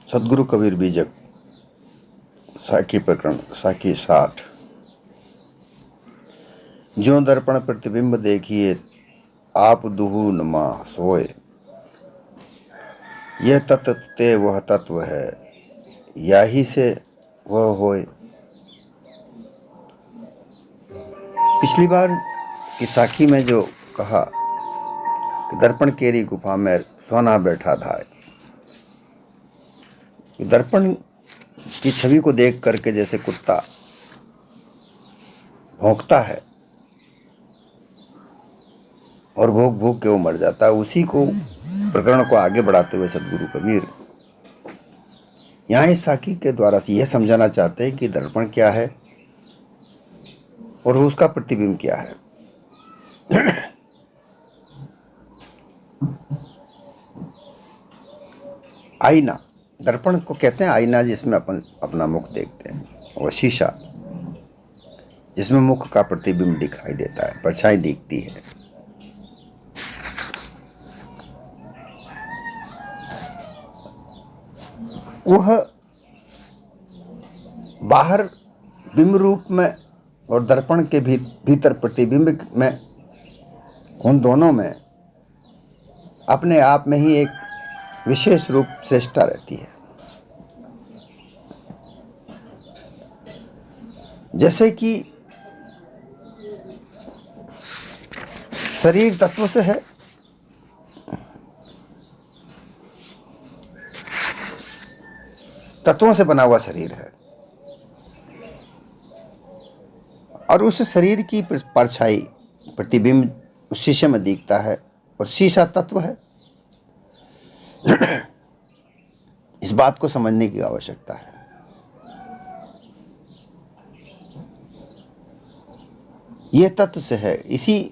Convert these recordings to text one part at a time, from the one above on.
सदगुरु कबीर बीजक साखी प्रकरण साखी 60। ज्यों दर्पण प्रतिबिंब देखिए आप दुहु नमा सोए, यह तत्व ते वह तत्व है, या ही से वह होए। पिछली बार की साखी में जो कहा कि दर्पण केरी गुफा में सोना बैठा था, दर्पण की छवि को देख करके जैसे कुत्ता भौंकता है और भूख भूख के वो मर जाता है, उसी को प्रकरण को आगे बढ़ाते हुए सदगुरु कबीर यहाँ इस साखी के द्वारा से यह समझाना चाहते हैं कि दर्पण क्या है और उसका प्रतिबिंब क्या है। आईना, दर्पण को कहते हैं आईना, जिसमें अपन अपना मुख देखते हैं, और शीशा जिसमें मुख का प्रतिबिंब दिखाई देता है, परछाई दिखती है। वह बाहर बिंब रूप में और दर्पण के भीतर प्रतिबिंब में, उन दोनों में अपने आप में ही एक विशेष रूप श्रेष्ठता रहती है। जैसे कि शरीर तत्व से है, तत्वों से बना हुआ शरीर है, और उस शरीर की परछाई प्रतिबिंब उस शीशे में दिखता है, और शीशा तत्व है। इस बात को समझने की आवश्यकता है। यह तत्व से है, इसी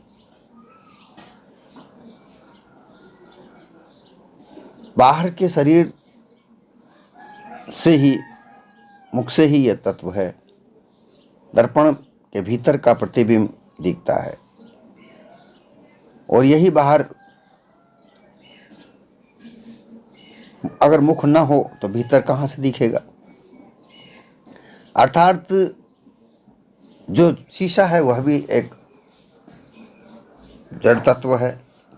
बाहर के शरीर से ही, मुख से ही यह तत्व है, दर्पण के भीतर का प्रतिबिंब दिखता है, और यही बाहर अगर मुख न हो तो भीतर कहाँ से दिखेगा। अर्थात जो शीशा है वह भी एक जड़ तत्व है,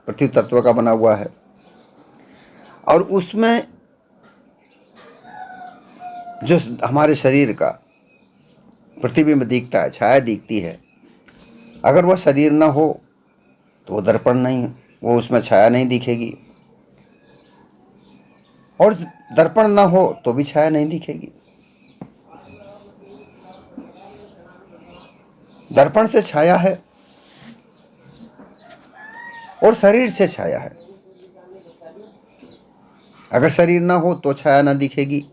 पृथ्वी तत्व का बना हुआ है, और उसमें जो हमारे शरीर का प्रतिबिंब दिखता है, छाया दिखती है, अगर वह शरीर ना हो तो वो दर्पण नहीं, वो उसमें छाया नहीं दिखेगी, और दर्पण ना हो तो भी छाया नहीं दिखेगी। दर्पण से छाया है और शरीर से छाया है। अगर शरीर ना हो तो छाया ना दिखेगी,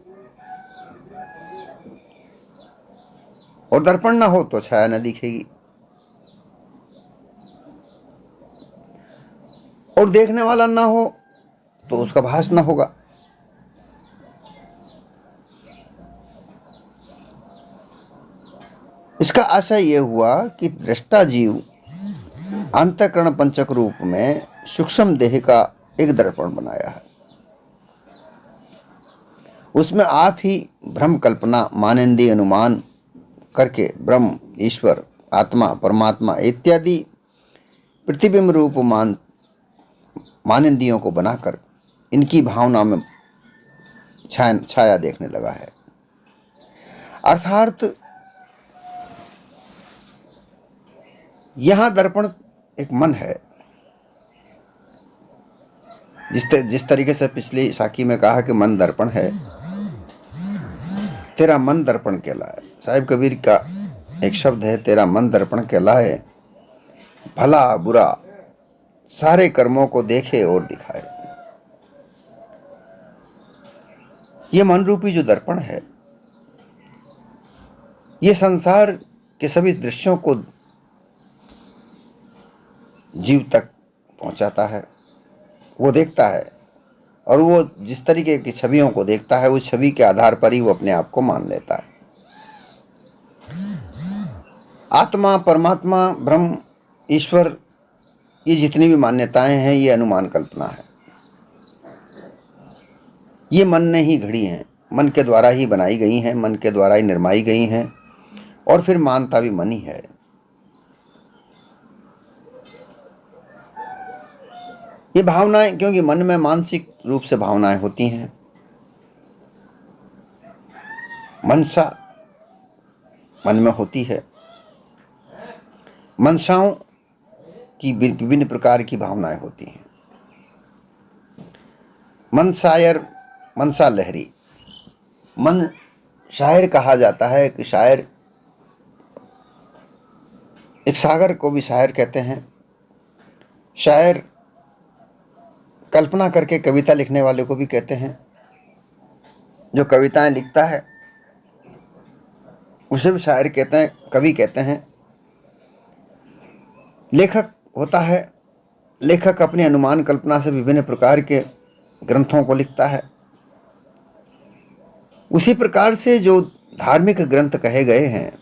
और दर्पण ना हो तो छाया ना दिखेगी, और देखने वाला ना हो तो उसका भास ना होगा। इसका आशय यह हुआ कि दृष्टा जीव अंतःकरण पंचक रूप में सूक्ष्म देह का एक दर्पण बनाया है। उसमें आप ही भ्रम कल्पना मानेंद्रिय अनुमान करके ब्रह्म, ईश्वर, आत्मा, परमात्मा इत्यादि प्रतिबिंब रूप मानेंद्रियों को बनाकर इनकी भावना में छाया देखने लगा है। अर्थात यहां दर्पण एक मन है, जिस तरीके से पिछली साखी में कहा कि मन दर्पण है, तेरा मन दर्पण कहलाए। साहिब कबीर का एक शब्द है, तेरा मन दर्पण कहलाए, भला बुरा सारे कर्मों को देखे और दिखाए। ये मन रूपी जो दर्पण है, ये संसार के सभी दृश्यों को जीव तक पहुंचाता है। वो देखता है, और वो जिस तरीके की छवियों को देखता है, उस छवि के आधार पर ही वो अपने आप को मान लेता है। आत्मा, परमात्मा, ब्रह्म, ईश्वर, ये जितनी भी मान्यताएं हैं, ये अनुमान कल्पना है, ये मन ने ही घड़ी हैं, मन के द्वारा ही बनाई गई हैं, मन के द्वारा ही निर्माई गई हैं, और फिर मानता भी मन ही है। ये भावनाएं, क्योंकि मन में मानसिक रूप से भावनाएं होती हैं, मनसा मन में होती है, मनसाओं की विभिन्न प्रकार की भावनाएं होती हैं। मन शायर, मनसा लहरी। मन शायर कहा जाता है कि शायर, एक सागर को भी शायर कहते हैं। शायर कल्पना करके कविता लिखने वाले को भी कहते हैं। जो कविताएं लिखता है उसे भी शायर कहते हैं, कवि कहते हैं। लेखक होता है, लेखक अपनी अनुमान कल्पना से विभिन्न प्रकार के ग्रंथों को लिखता है। उसी प्रकार से जो धार्मिक ग्रंथ कहे गए हैं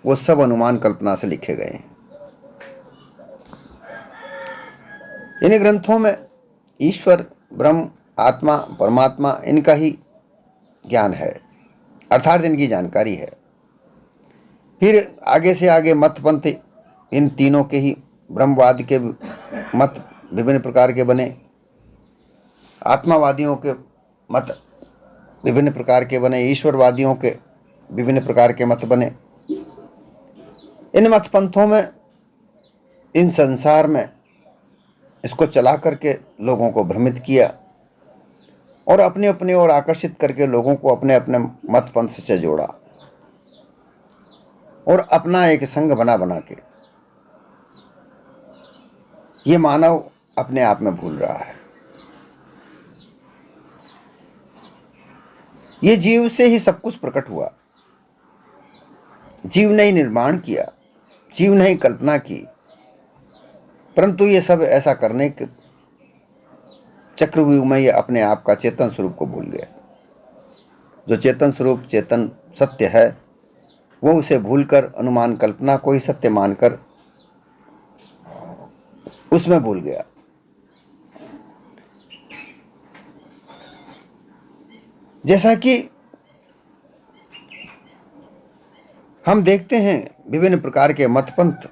वो सब अनुमान कल्पना से लिखे गए हैं। इन ग्रंथों में ईश्वर, ब्रह्म, आत्मा, परमात्मा, इनका ही ज्ञान है, अर्थात इनकी जानकारी है। फिर आगे से आगे मत पंथ इन तीनों के ही, ब्रह्मवाद के मत विभिन्न प्रकार के बने, आत्मावादियों के मत विभिन्न प्रकार के बने, ईश्वरवादियों के विभिन्न प्रकार के मत बने। इन मत पंथों में, इन संसार में इसको चला करके लोगों को भ्रमित किया और अपने अपने ओर आकर्षित करके लोगों को अपने अपने मत पंथ से जोड़ा और अपना एक संघ बना के ये मानव अपने आप में भूल रहा है। ये जीव से ही सब कुछ प्रकट हुआ। जीव ने ही निर्माण किया, जीव ने ही कल्पना की, परंतु ये सब ऐसा करने के चक्रव्यूह में ये अपने आप का चेतन स्वरूप को भूल गया। जो चेतन स्वरूप, चेतन सत्य है, वो उसे भूलकर अनुमान कल्पना को ही सत्य मानकर उसमें भूल गया। जैसा कि हम देखते हैं विभिन्न प्रकार के मतपंथ,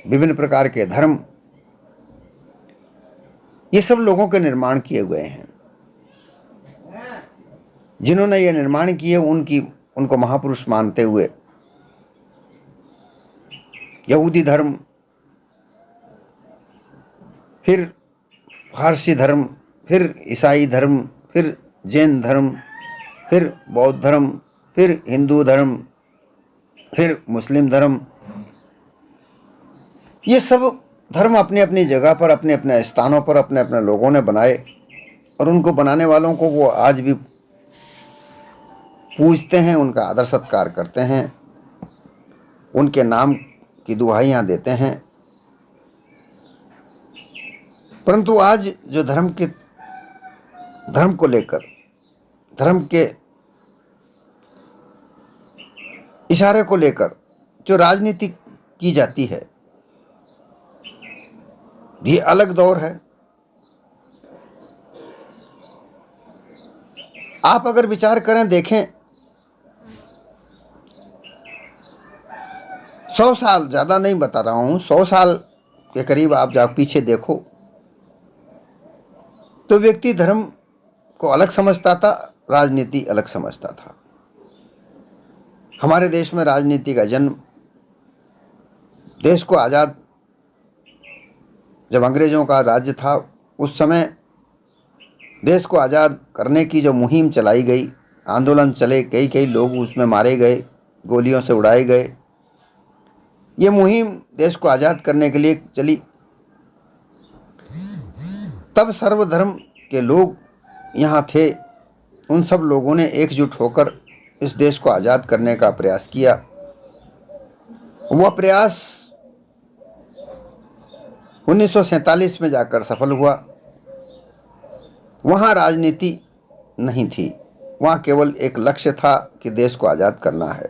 विभिन्न प्रकार के धर्म, ये सब लोगों के निर्माण किए हुए हैं। जिन्होंने ये निर्माण किए उनको महापुरुष मानते हुए यहूदी धर्म, फिर फारसी धर्म, फिर ईसाई धर्म, फिर जैन धर्म, फिर बौद्ध धर्म, फिर हिंदू धर्म, फिर मुस्लिम धर्म, ये सब धर्म अपनी अपनी जगह पर, अपने अपने स्थानों पर अपने अपने लोगों ने बनाए और उनको बनाने वालों को वो आज भी पूजते हैं, उनका आदर सत्कार करते हैं, उनके नाम की दुहाइयाँ देते हैं। परंतु आज जो धर्म को लेकर, धर्म के इशारे को लेकर जो राजनीति की जाती है, ये अलग दौर है। आप अगर विचार करें, देखें, 100 साल, ज़्यादा नहीं बता रहा हूँ, 100 साल के करीब आप जा पीछे देखो तो व्यक्ति धर्म को अलग समझता था, राजनीति अलग समझता था। हमारे देश में राजनीति का जन्म देश को आज़ाद, जब अंग्रेज़ों का राज्य था उस समय देश को आज़ाद करने की जो मुहिम चलाई गई, आंदोलन चले, कई लोग उसमें मारे गए, गोलियों से उड़ाए गए। ये मुहिम देश को आज़ाद करने के लिए चली। तब सर्वधर्म के लोग यहाँ थे। उन सब लोगों ने एकजुट होकर इस देश को आज़ाद करने का प्रयास किया। वह प्रयास 1947 में जाकर सफल हुआ। वहाँ राजनीति नहीं थी, वहाँ केवल एक लक्ष्य था कि देश को आज़ाद करना है,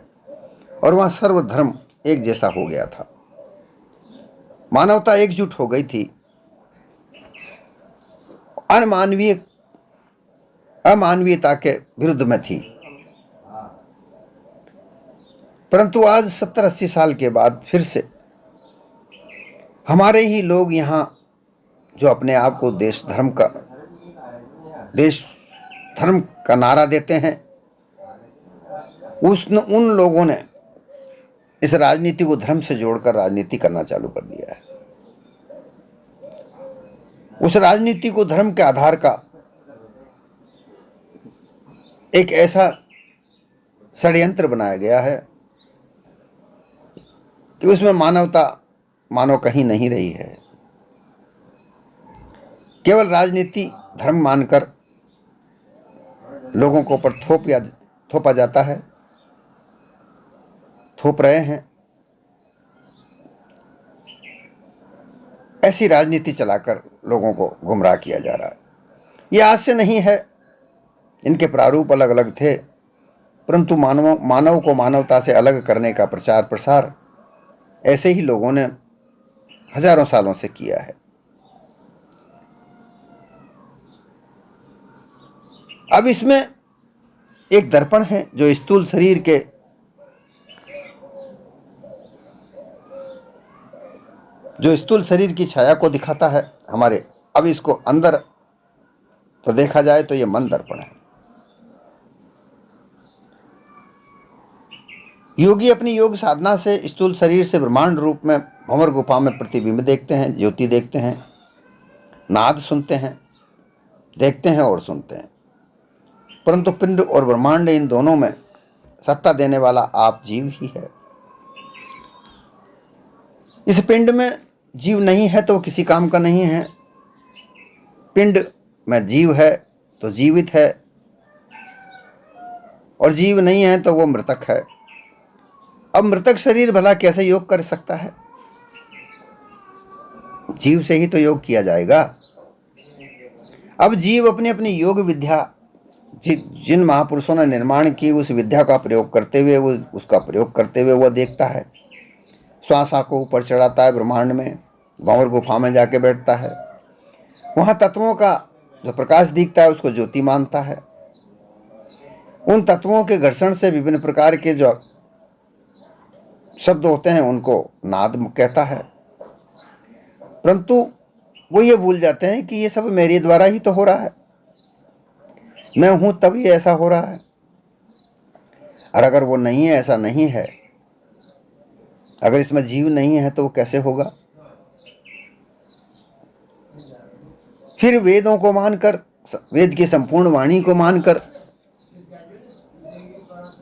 और वहाँ सर्वधर्म एक जैसा हो गया था। मानवता एकजुट हो गई थी। अनमानवीय अमानवीयता के विरुद्ध में थी। परंतु आज 70-80 साल के बाद फिर से हमारे ही लोग यहाँ जो अपने आप को देश धर्म का नारा देते हैं, उन लोगों ने इस राजनीति को धर्म से जोड़कर राजनीति करना चालू कर दिया है। उस राजनीति को धर्म के आधार का एक ऐसा षड्यंत्र बनाया गया है कि उसमें मानवता मानो कहीं नहीं रही है। केवल राजनीति धर्म मानकर लोगों को ऊपर थोपा जाता है, थोप रहे हैं। ऐसी राजनीति चलाकर लोगों को गुमराह किया जा रहा है। ये आज से नहीं है, इनके प्रारूप अलग अलग थे, परंतु मानव को मानवता से अलग करने का प्रचार प्रसार ऐसे ही लोगों ने हजारों सालों से किया है। अब इसमें एक दर्पण है जो स्थूल शरीर की छाया को दिखाता है हमारे। अब इसको अंदर तो देखा जाए तो ये मन दर्पण है। योगी अपनी योग साधना से स्थूल शरीर से ब्रह्मांड रूप में भंवर गुफा में प्रतिबिंब देखते हैं, ज्योति देखते हैं, नाद सुनते हैं, देखते हैं और सुनते हैं। परंतु पिंड और ब्रह्मांड, इन दोनों में सत्ता देने वाला आप जीव ही है। इस पिंड में जीव नहीं है तो किसी काम का नहीं है। पिंड में जीव है तो जीवित है, और जीव नहीं है तो वो मृतक है। अब मृतक शरीर भला कैसे योग कर सकता है? जीव से ही तो योग किया जाएगा। अब जीव अपनी अपनी योग विद्या जिन महापुरुषों ने निर्माण की, उस विद्या का प्रयोग करते हुए वह देखता है। श्वासा को ऊपर चढ़ाता है ब्रह्मांड में, भंवर गुफा में जाके बैठता है। वहां तत्वों का जो प्रकाश दिखता है उसको ज्योति मानता है। उन तत्वों के घर्षण से विभिन्न प्रकार के जो शब्द होते हैं उनको नाद कहता है। परंतु वो ये भूल जाते हैं कि ये सब मेरे द्वारा ही तो हो रहा है, मैं हूं तब ये ऐसा हो रहा है। और अगर वो नहीं है, ऐसा नहीं है, अगर इसमें जीव नहीं है तो वो कैसे होगा? फिर वेदों को मानकर, वेद की संपूर्ण वाणी को मानकर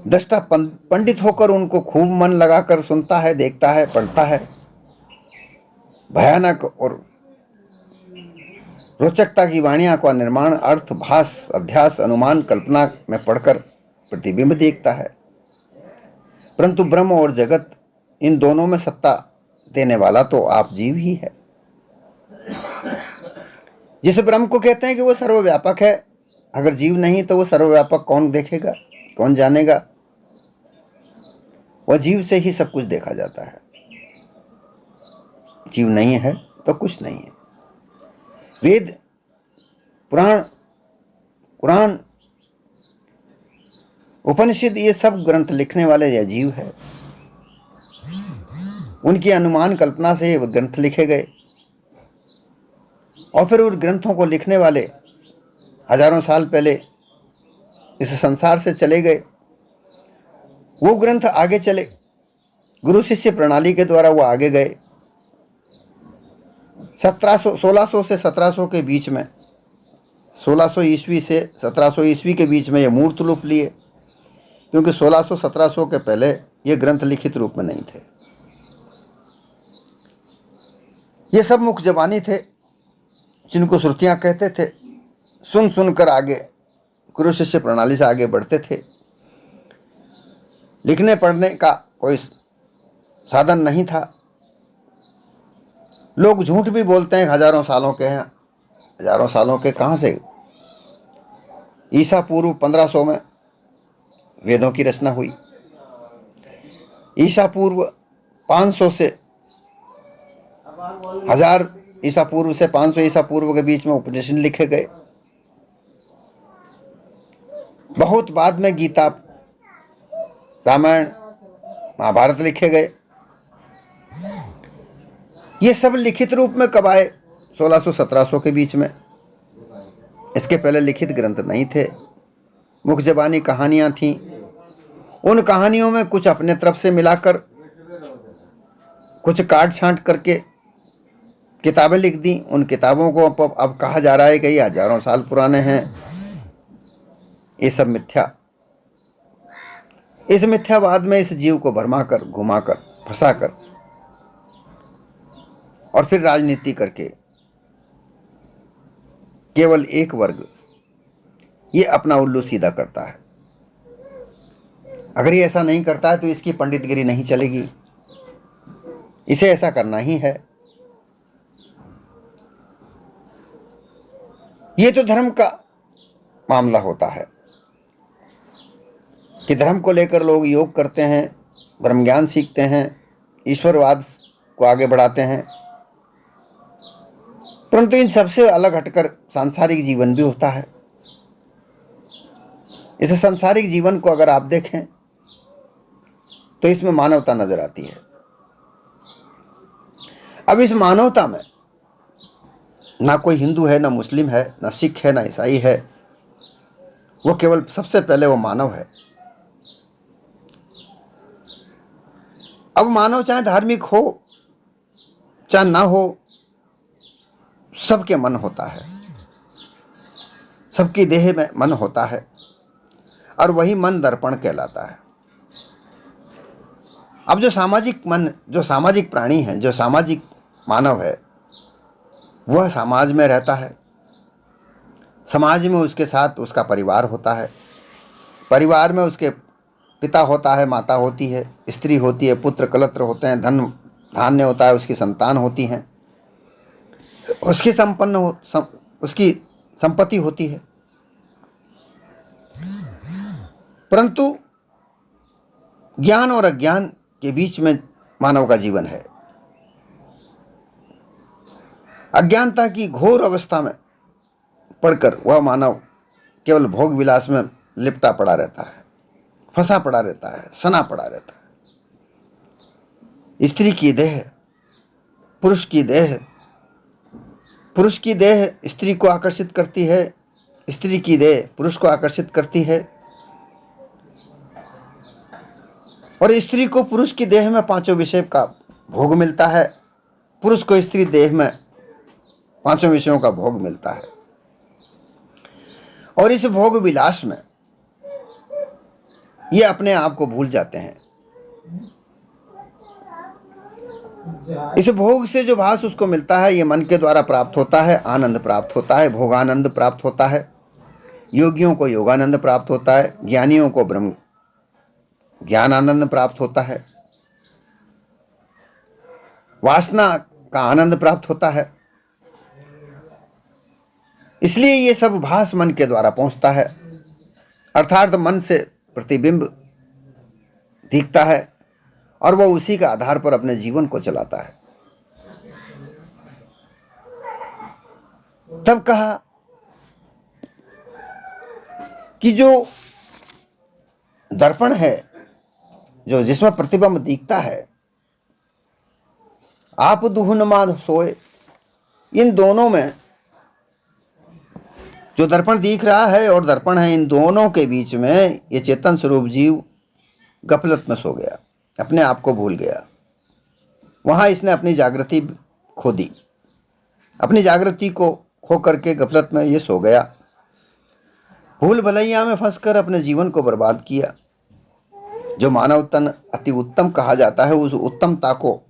दृष्टा पंडित होकर उनको खूब मन लगाकर सुनता है, देखता है, पढ़ता है। भयानक और रोचकता की वाणियां का निर्माण अर्थ, भास, अध्यास, अनुमान, कल्पना में पढ़कर प्रतिबिंब देखता है। परंतु ब्रह्म और जगत, इन दोनों में सत्ता देने वाला तो आप जीव ही है। जिस ब्रह्म को कहते हैं कि वो सर्वव्यापक है, अगर जीव नहीं तो वो सर्वव्यापक कौन देखेगा, कौन जानेगा? वह जीव से ही सब कुछ देखा जाता है। जीव नहीं है तो कुछ नहीं है। वेद, पुराण, उपनिषद, ये सब ग्रंथ लिखने वाले यह जीव है। उनकी अनुमान कल्पना से वो ग्रंथ लिखे गए, और फिर उन ग्रंथों को लिखने वाले हजारों साल पहले इस संसार से चले गए। वो ग्रंथ आगे चले, गुरु शिष्य प्रणाली के द्वारा वो आगे गए। 1600 से 1700 के बीच में, 1600 ईस्वी से 1700 ईस्वी के बीच में ये मूर्त रूप लिए, क्योंकि 1600-1700 के पहले ये ग्रंथ लिखित रूप में नहीं थे। ये सब मुख जबानी थे, जिनको श्रुतियां कहते थे। सुन सुनकर आगे गुरु शिष्य प्रणाली से आगे बढ़ते थे। लिखने पढ़ने का कोई साधन नहीं था। लोग झूठ भी बोलते हैं, हजारों सालों के हैं। हजारों सालों के कहाँ से? ईसा पूर्व 1500 में वेदों की रचना हुई। ईसा पूर्व 500 से 1000 ईसा पूर्व से 500 ईसा पूर्व के बीच में उपनिषद लिखे गए। बहुत बाद में गीता, रामायण, महाभारत लिखे गए। ये सब लिखित रूप में कब आए? 1600-1700 के बीच में। इसके पहले लिखित ग्रंथ नहीं थे, मुख जबानी कहानियां थीं। उन कहानियों में कुछ अपने तरफ से मिलाकर, कुछ काट छांट करके किताबें लिख दी। उन किताबों को अब कहा जा रहा है कि ये हजारों साल पुराने हैं। ये सब मिथ्या। इस मिथ्यावाद में इस जीव को भरमाकर, घुमाकर, फंसाकर और फिर राजनीति करके केवल एक वर्ग ये अपना उल्लू सीधा करता है। अगर ये ऐसा नहीं करता है तो इसकी पंडितगिरी नहीं चलेगी, इसे ऐसा करना ही है। ये तो धर्म का मामला होता है कि धर्म को लेकर लोग योग करते हैं, ब्रह्म ज्ञान सीखते हैं, ईश्वरवाद को आगे बढ़ाते हैं। परंतु इन सबसे अलग हटकर सांसारिक जीवन भी होता है। इस सांसारिक जीवन को अगर आप देखें तो इसमें मानवता नजर आती है। अब इस मानवता में ना कोई हिंदू है, ना मुस्लिम है, ना सिख है, ना ईसाई है। वो केवल सबसे पहले वो मानव है। अब मानव चाहे धार्मिक हो चाहे ना हो, सबके मन होता है, सबकी देह में मन होता है, और वही मन दर्पण कहलाता है। अब जो सामाजिक मन, जो सामाजिक प्राणी है, जो सामाजिक मानव है, वह समाज में रहता है। समाज में उसके साथ उसका परिवार होता है। परिवार में उसके पिता होता है, माता होती है, स्त्री होती है, पुत्र कलत्र होते हैं, धन धान्य होता है, उसकी संतान होती हैं, उसकी उसकी संपत्ति होती है। परंतु ज्ञान और अज्ञान के बीच में मानव का जीवन है। अज्ञानता की घोर अवस्था में पढ़कर वह मानव केवल भोग विलास में लिपटा पड़ा रहता है, फंसा पड़ा रहता है, सना पड़ा रहता है। स्त्री की देह, पुरुष की देह, पुरुष की देह स्त्री को आकर्षित करती है, स्त्री की देह पुरुष को आकर्षित करती है, और स्त्री को पुरुष की देह में पांचों विषय का भोग मिलता है, पुरुष को स्त्री देह में पांचों विषयों का भोग मिलता है। और इस भोग विलास में ये अपने आप को भूल जाते हैं। इस भोग से जो भास उसको मिलता है, ये मन के द्वारा प्राप्त होता है, आनंद प्राप्त होता है, भोगानंद प्राप्त होता है। योगियों को योगानंद प्राप्त होता है, ज्ञानियों को ब्रह्म ज्ञानानंद प्राप्त होता है, वासना का आनंद प्राप्त होता है। इसलिए ये सब भास मन के द्वारा पहुंचता है, अर्थात मन से प्रतिबिंब दिखता है और वह उसी के आधार पर अपने जीवन को चलाता है। तब कहा कि जो दर्पण है, जो जिसमें प्रतिबिंब दिखता है, आप दुहुन माद सोए, इन दोनों में जो दर्पण दिख रहा है और दर्पण है, इन दोनों के बीच में ये चेतन स्वरूप जीव गफलत में सो गया, अपने आप को भूल गया। वहां इसने अपनी जागृति खो दी, अपनी जागृति को खो करके गफलत में ये सो गया। भूल भलैया में फंसकर अपने जीवन को बर्बाद किया। जो मानव तन अति उत्तम कहा जाता है, उस उत्तमता को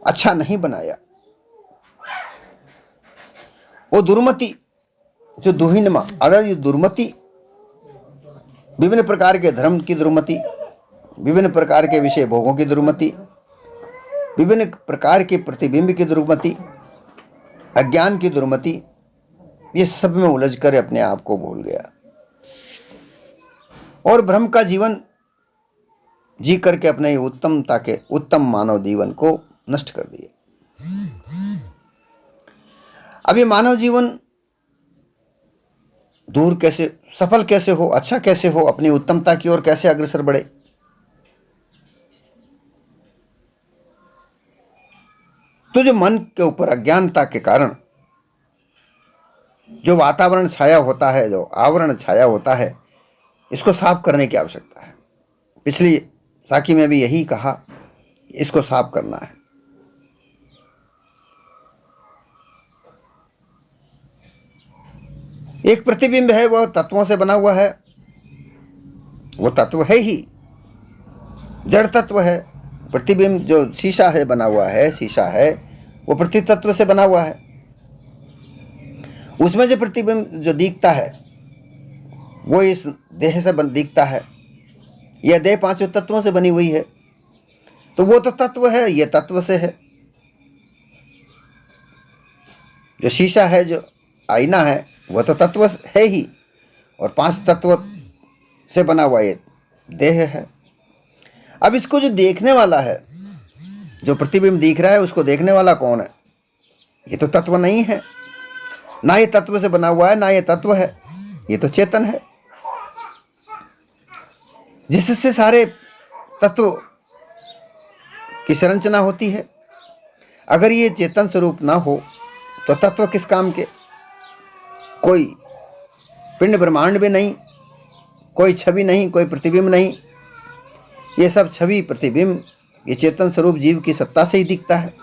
अच्छा नहीं बनाया। वो दुर्मति, जो दुहिनमा, अगर ये दुर्मति, विभिन्न प्रकार के धर्म की दुर्मति, विभिन्न प्रकार के विषय भोगों की दुर्मति, विभिन्न प्रकार के प्रतिबिंब की दुर्मति, अज्ञान की दुर्मति, ये सब में उलझकर अपने आप को भूल गया और ब्रह्म का जीवन जी करके अपने उत्तमता के उत्तम मानव जीवन को नष्ट कर दिया। अब ये मानव जीवन दूर कैसे सफल कैसे हो, अच्छा कैसे हो, अपनी उत्तमता की ओर कैसे अग्रसर बढ़े। तो जो मन के ऊपर अज्ञानता के कारण जो वातावरण छाया होता है, जो आवरण छाया होता है, इसको साफ करने की आवश्यकता है। पिछली साखी में भी यही कहा, इसको साफ करना है। एक प्रतिबिंब है, वह तत्वों से बना हुआ है, वो तत्व है ही, जड़ तत्व है। प्रतिबिंब जो शीशा है बना हुआ है, शीशा है, वो पृथ्वी तत्व से बना हुआ है। उसमें जो प्रतिबिंब जो दिखता है वो इस देह से दिखता है। यह देह पांचों तत्वों से बनी हुई है, तो वो तो तत्व है, ये तत्व से है। जो शीशा है, जो आईना है, वह तो तत्व है ही, और पांच तत्व से बना हुआ ये देह है। अब इसको जो देखने वाला है, जो प्रतिबिंब दिख रहा है, उसको देखने वाला कौन है? ये तो तत्व नहीं है, ना ये तत्व से बना हुआ है, ना ये तत्व है, ये तो चेतन है, जिससे सारे तत्व की संरचना होती है। अगर ये चेतन स्वरूप ना हो तो तत्व किस काम के? कोई पिंड ब्रह्मांड भी नहीं, कोई छवि नहीं, कोई प्रतिबिंब नहीं। ये सब छवि प्रतिबिंब ये चेतन स्वरूप जीव की सत्ता से ही दिखता है।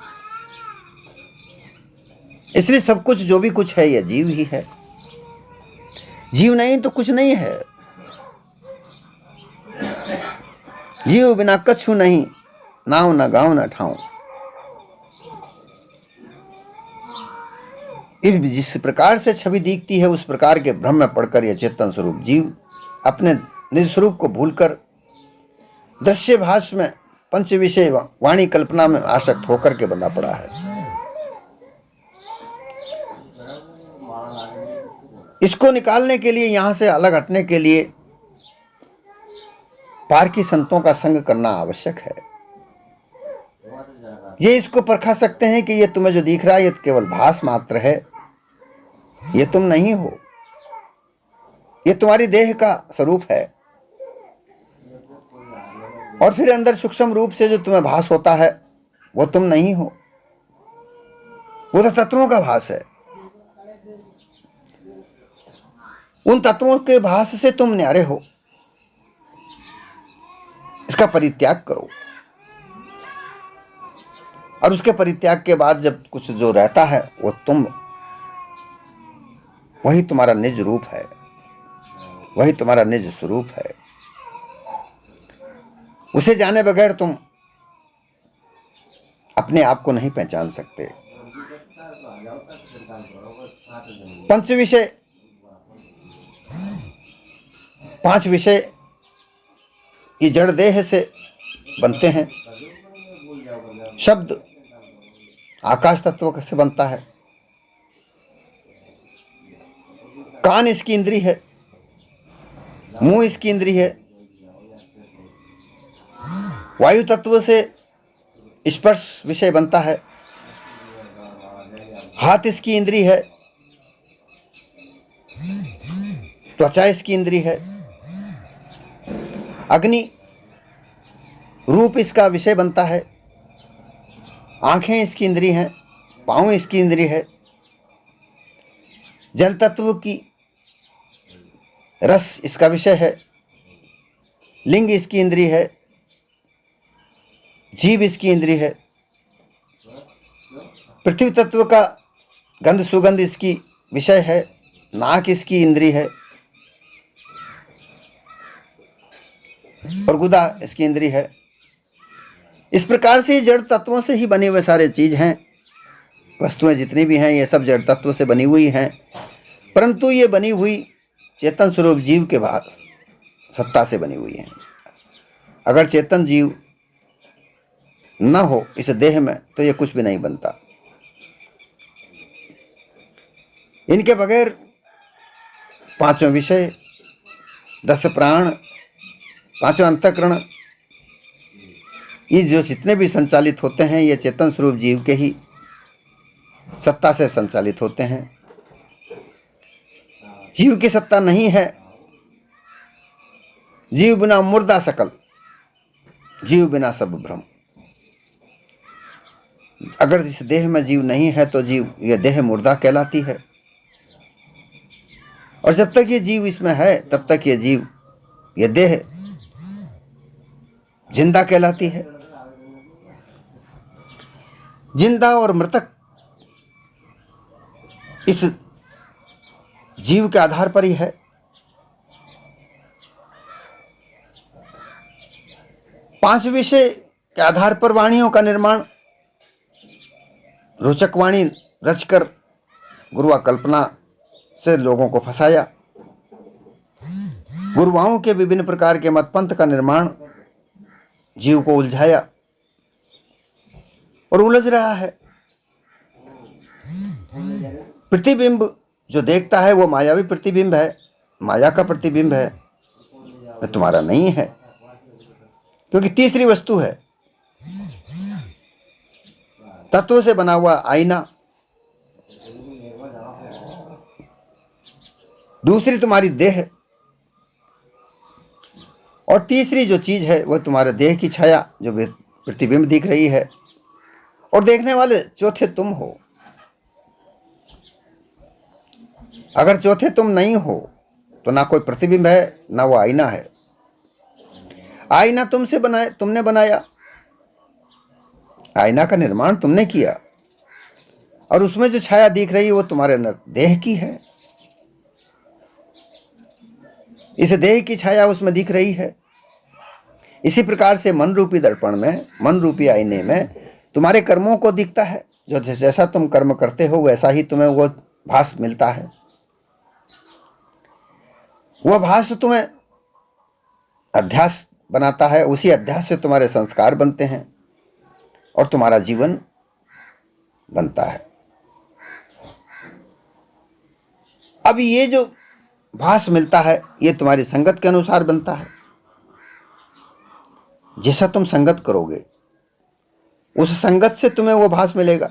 इसलिए सब कुछ जो भी कुछ है, यह जीव ही है। जीव नहीं तो कुछ नहीं है। जीव बिना कछु नहीं, नाव न गाँव न ठाऊं। जिस प्रकार से छवि दिखती है, उस प्रकार के भ्रम में पड़कर यह चेतन स्वरूप जीव अपने निज स्वरूप को भूलकर दृश्य भाष में पंच विषय वाणी कल्पना में आसक्त होकर के बंधा पड़ा है। इसको निकालने के लिए, यहां से अलग हटने के लिए पारकी संतों का संग करना आवश्यक है। ये इसको परखा सकते हैं कि ये तुम्हें जो दिख रहा है, ये केवल भास मात्र है, ये तुम नहीं हो, ये तुम्हारी देह का स्वरूप है। और फिर अंदर सूक्ष्म रूप से जो तुम्हें भास होता है, वो तुम नहीं हो, वो तो तत्वों का भास है। उन तत्वों के भास से तुम न्यारे हो, इसका परित्याग करो। और उसके परित्याग के बाद जब कुछ जो रहता है, वो तुम, वही तुम्हारा निज रूप है, वही तुम्हारा निज स्वरूप है। उसे जाने बगैर तुम अपने आप को नहीं पहचान सकते। पंच विषय, पांच विषय ये जड़ देह से बनते हैं। शब्द आकाश तत्व से बनता है। कान इसकी इंद्री है, मुंह इसकी इंद्री है। वायु तत्व से स्पर्श विषय बनता है। हाथ इसकी इंद्री है, त्वचा इसकी इंद्री है। अग्नि रूप इसका विषय बनता है। आंखें इसकी इंद्री हैं, पांव इसकी इंद्री है। जल तत्व की रस इसका विषय है। लिंग इसकी इंद्री है। जीव इसकी इंद्री है। पृथ्वी तत्व का गंध सुगंध इसकी विषय है। नाक इसकी इंद्री है और गुदा इसकी इंद्री है। इस प्रकार से जड़ तत्वों से ही बने हुए सारे चीज हैं। वस्तुएं जितनी भी हैं, ये सब जड़ तत्व से बनी हुई हैं। परंतु ये बनी हुई चेतन स्वरूप जीव के बाद सत्ता से बनी हुई हैं। अगर चेतन जीव न हो इस देह में, तो ये कुछ भी नहीं बनता। इनके बगैर पांचों विषय, 10 प्राण, पांचों अंतःकरण, ये जो जितने भी संचालित होते हैं, ये चेतन स्वरूप जीव के ही सत्ता से संचालित होते हैं। जीव की सत्ता नहीं है जीव बिना मुर्दा सकल, जीव बिना सब भ्रम। अगर इस देह में जीव नहीं है तो जीव, यह देह मुर्दा कहलाती है। और जब तक ये जीव इसमें है तब तक ये जीव, ये देह जिंदा कहलाती है। जिंदा और मृतक इस जीव के आधार पर ही है। पांच विषय के आधार पर वाणियों का निर्माण, रोचक वाणी रचकर गुरुआ कल्पना से लोगों को फंसाया। गुरुवाओं के विभिन्न प्रकार के मतपंथ का निर्माण जीव को उलझाया और उलझ रहा है। प्रतिबिंब जो देखता है वो मायावी प्रतिबिंब है, माया का प्रतिबिंब है, वह तुम्हारा नहीं है, क्योंकि तीसरी वस्तु है, तत्व से बना हुआ आईना। दूसरी तुम्हारी देह, और तीसरी जो चीज है वह तुम्हारे देह की छाया जो प्रतिबिंब दिख रही है। और देखने वाले चौथे तुम हो। अगर चौथे तुम नहीं हो तो ना कोई प्रतिबिंब है ना वो आईना है। आईना तुमने बनाया, आईना का निर्माण तुमने किया, और उसमें जो छाया दिख रही है वो तुम्हारे देह की है। इस देह की छाया उसमें दिख रही है। इसी प्रकार से मन रूपी दर्पण में, मन रूपी आईने में तुम्हारे कर्मों को दिखता है। जो जैसा तुम कर्म करते हो वैसा ही तुम्हें वो भास मिलता है। वह भास तुम्हें अध्यास बनाता है, उसी अध्यास से तुम्हारे संस्कार बनते हैं और तुम्हारा जीवन बनता है। अब ये जो भास मिलता है ये तुम्हारी संगत के अनुसार बनता है। जैसा तुम संगत करोगे उस संगत से तुम्हें वो भास मिलेगा।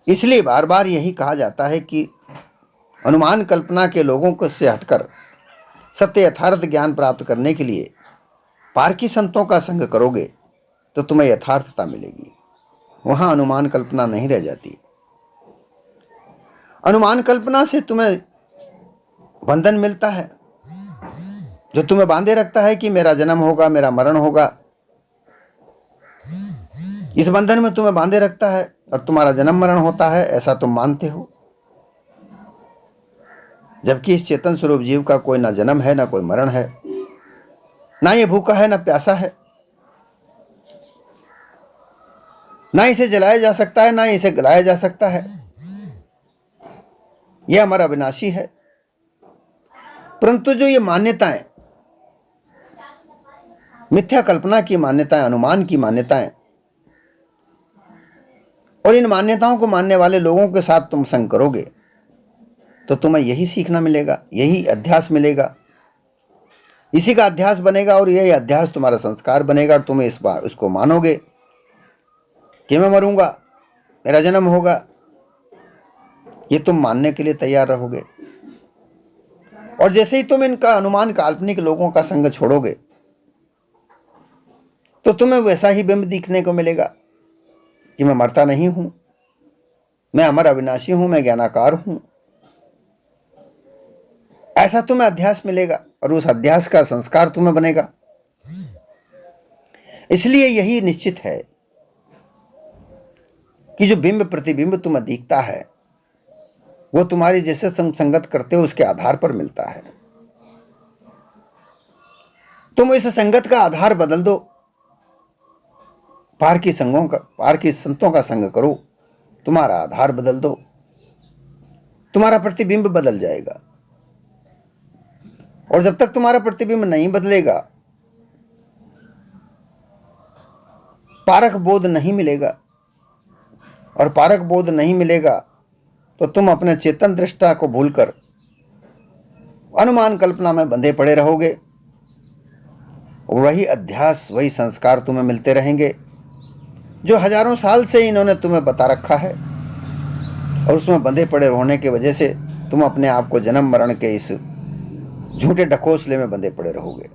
इसलिए बार बार यही कहा जाता है कि अनुमान कल्पना के लोगों को से हटकर सत्य यथार्थ ज्ञान प्राप्त करने के लिए पारकी संतों का संग करोगे तो तुम्हें यथार्थता मिलेगी। वहां अनुमान कल्पना नहीं रह जाती। अनुमान कल्पना से तुम्हें बंधन मिलता है, जो तुम्हें बांधे रखता है कि मेरा जन्म होगा, मेरा मरण होगा। इस बंधन में तुम्हें बांधे रखता है और तुम्हारा जन्म मरण होता है, ऐसा तुम मानते हो। जबकि इस चेतन स्वरूप जीव का कोई ना जन्म है, ना कोई मरण है, ना ये भूखा है, ना प्यासा है, ना इसे जलाया जा सकता है, ना इसे गलाया जा सकता है। यह हमारा अविनाशी है। परंतु जो ये मान्यताएं, मिथ्या कल्पना की मान्यताएं, अनुमान की मान्यताएं, और इन मान्यताओं को मानने वाले लोगों के साथ तुम संग करोगे तो तुम्हें यही सीखना मिलेगा, यही अध्यास मिलेगा, इसी का अध्यास बनेगा और यही अध्यास तुम्हारा संस्कार बनेगा। और तुम्हें इसको मानोगे कि मैं मरूंगा, मेरा जन्म होगा, ये तुम मानने के लिए तैयार रहोगे। और जैसे ही तुम इनका अनुमान काल्पनिक लोगों का संग छोड़ोगे तो तुम्हें वैसा ही बिंब दिखने को मिलेगा कि मैं मरता नहीं हूं, मैं अमर अविनाशी हूं, मैं ज्ञानाकार हूं। ऐसा तुम्हें अध्यास मिलेगा और उस अध्यास का संस्कार तुम्हें बनेगा। इसलिए यही निश्चित है कि जो बिंब प्रतिबिंब तुम्हें दिखता है वो तुम्हारी जैसे संगत करते हो उसके आधार पर मिलता है। तुम इस संगत का आधार बदल दो, पारकी संतों का संग करो, तुम्हारा आधार बदल दो, तुम्हारा प्रतिबिंब बदल जाएगा। और जब तक तुम्हारा प्रतिबिंब नहीं बदलेगा, पारक बोध नहीं मिलेगा, और पारक बोध नहीं मिलेगा तो तुम अपने चेतन दृष्टा को भूलकर अनुमान कल्पना में बंधे पड़े रहोगे। वही अध्यास, वही संस्कार तुम्हें मिलते रहेंगे जो हजारों साल से इन्होंने तुम्हें बता रखा है, और उसमें बंधे पड़े होने की वजह से तुम अपने आप को जन्म मरण के इस झूठे ढकोसले में बंधे पड़े रहोगे।